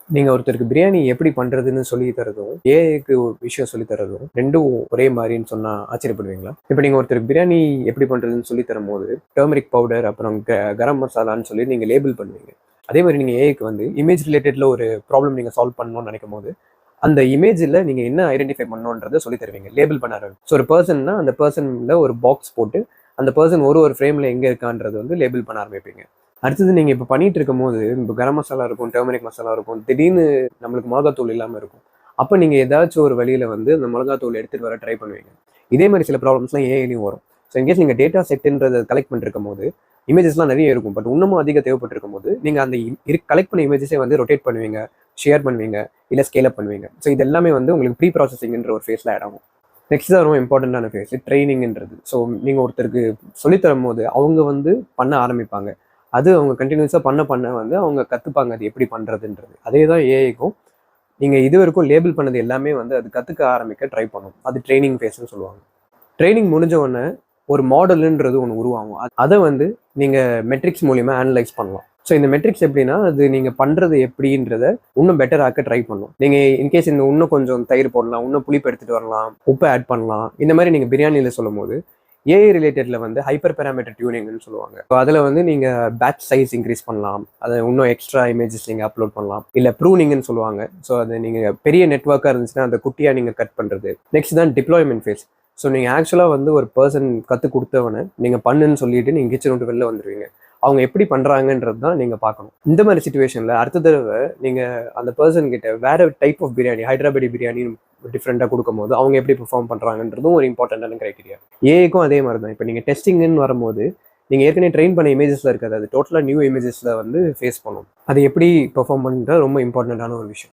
நீங்க ஒருத்தருக்கு பிரியாணி எப்படி பண்றதுன்னு சொல்லி தரதும், ஏஐக்கு ஒரு விஷயம் சொல்லி தரதும் 2ம் ஒரே மாரின்னு சொன்னா ஆச்சரியப்படுவீங்களா? இப்ப நீங்க ஒருத்தருக்கு பிரியாணி எப்படி பண்றதுன்னு சொல்லி தரும்போது, டர்மெரிக் பவுடர், அப்புறம் கரம் மசாலான்னு சொல்லி நீங்க லேபிள் பண்ணுவீங்க. அதே மாரி நீங்க ஏஐக்கு வந்து இமேஜ் ரிலேட்டட்ல ஒரு ப்ராப்ளம் நீங்க சால்வ் பண்ணணும்னு நினைக்கும்போது, அந்த இமேஜ்ல நீங்க என்ன ஐடென்டிஃபை பண்ணணும்ன்றத சொல்லி தருவீங்க. லேபிள் பண்ண ஆரம்பிச்சு. ஸோ ஒரு பெர்சன்னா, அந்த பெர்சன்ல ஒரு பாக்ஸ் போட்டு, அந்த பெர்சன் ஒரு ஃப்ரேம்ல எங்க இருக்கான்றது வந்து லேபிள் பண்ண ஆரம்பிப்பீங்க. அடுத்தது நீங்க இப்ப பண்ணிட்டு இருக்கும்போது, இப்ப கரம் மசாலா இருக்கும், டர்மெரிக் மசாலா இருக்கும். திடீர்னு நம்மளுக்கு மிளகாத்தூள் இல்லாம இருக்கும். அப்ப நீங்க ஏதாச்சும் ஒரு வழியில வந்து அந்த மிளகாத்தூள் எடுத்துட்டு வர ட்ரை பண்ணுவீங்க. இதே மாரி சில ப்ராப்ளம்ஸ்லாம் ஏஐலயும் வரும். ஸோ இன்கேஸ் நீங்க டேட்டா செட்ன்றத கலெக்ட் பண்ணிருக்கும்போது, இமேஜஸ்லாம் நெறைய இருக்கும். பட் இன்னமும் அதிக தேவைப்பட்டிருக்கும்போது, நீங்க அந்த கலெக்ட் பண்ண இமேஜஸே வந்து ரொட்டேட் பண்ணுவீங்க, ஷேர் பண்ணுவீங்க, இல்ல ஸ்கேல் அப் பண்ணுவீங்க. ஸோ இது எல்லாமே வந்து உங்களுக்கு ப்ரீ ப்ராசஸிங்ன்ற ஒரு ஃபேஸ்ல ஆட் ஆகும். நெக்ஸ்ட் தான் ரொம்ப இம்பார்ட்டன்டான ஃபேஸ் ட்ரெய்னிங்ன்றது. ஸோ நீங்க ஒருத்தருக்கு சொல்லி தரும்போது, அவங்க வந்து பண்ண ஆரம்பிப்பாங்க. அது அவங்க கன்டினியூஸா பண்ண வந்து அவங்க கத்துப்பாங்க அது எப்படி பண்றதுன்றது. அதே தான் ஏஐக்கும். நீங்க இதுவரைக்கும் லேபிள் பண்ணது எல்லாமே வந்து அது கத்துக்க ஆரம்பிக்க ட்ரை பண்ணும். அது ட்ரெய்னிங் ஃபேஸ்ன்னு சொல்லுவாங்க. ட்ரெய்னிங் முடிஞ்ச உடனே ஒரு மாடல்ன்றது ஒண்ணு உருவாகும். அத வந்து நீங்க மெட்ரிக்ஸ் மூலியமா அனலைஸ் பண்ணலாம். ஸோ இந்த மெட்ரிக்ஸ் எப்படின்னா, அது நீங்க பண்றது எப்படின்றத இன்னும் பெட்டர் ஆக்க ட்ரை பண்ணும். நீங்க இன்கேஸ் இந்த இன்னும் கொஞ்சம் தயிர் போடலாம், இன்னும் புளிப்பு எடுத்துட்டு வரலாம், உப்பு ஆட் பண்ணலாம். இந்த மாதிரி நீங்க பிரியாணியில சொல்லும்போது, ஏஐ ரிலேட்டட்ல வந்து ஹைப்பர் பேராமீட்டர் டியூனிங்னு சொல்லுவாங்க. ஸோ அதில் வந்து நீங்க பேட்ச் சைஸ் இன்க்ரீஸ் பண்ணலாம். அதை இன்னும் எக்ஸ்ட்ரா இமேஜஸ் நீங்க அப்லோட் பண்ணலாம். இல்ல ப்ரூனிங்னு சொல்லுவாங்க. ஸோ அது நீங்க பெரிய நெட்வொர்க்கா இருந்துச்சுன்னா அந்த குட்டியா நீங்க கட் பண்றது. நெக்ஸ்ட் தான் டிப்ளாய்மெண்ட் ஃபேஸ். ஸோ நீங்க ஆக்சுவலா வந்து ஒரு பர்சன் கற்றுக் கொடுத்தவனை நீங்க பண்ணுன்னு சொல்லிட்டு நீங்க கிச்சன் விட்டு வெளில வந்துருவீங்க. அவங்க எப்படி பண்றாங்கன்றது தான் நீங்க பார்க்கணும். இந்த மாதிரி சுச்சுவேஷன்ல அடுத்த தடவை நீங்க அந்த பர்சன் கிட்ட வேற டைப் ஆஃப் பிரியாணி, ஹைதராபாடி பிரியாணி டிஃப்ரெண்டா கொடுக்கும்போது அவங்க எப்படி பெர்ஃபார்ம் பண்றாங்கன்றதும் ஒரு இம்பார்ட்டன்டான கிரைட்டீரியா. ஏஐக்கும் அதே மாதிரி தான். இப்போ நீங்க டெஸ்டிங்னு வரும்போது நீங்க ஏற்கனவே ட்ரெயின் பண்ண இமேஜஸ்ல இருக்காது. அது டோட்டலா நியூ இமேஜஸ்ல வந்து ஃபேஸ் பண்ணும். அது எப்படி பெர்ஃபார்ம் பண்ணுறது ரொம்ப இம்பார்ட்டன்டான ஒரு விஷயம்.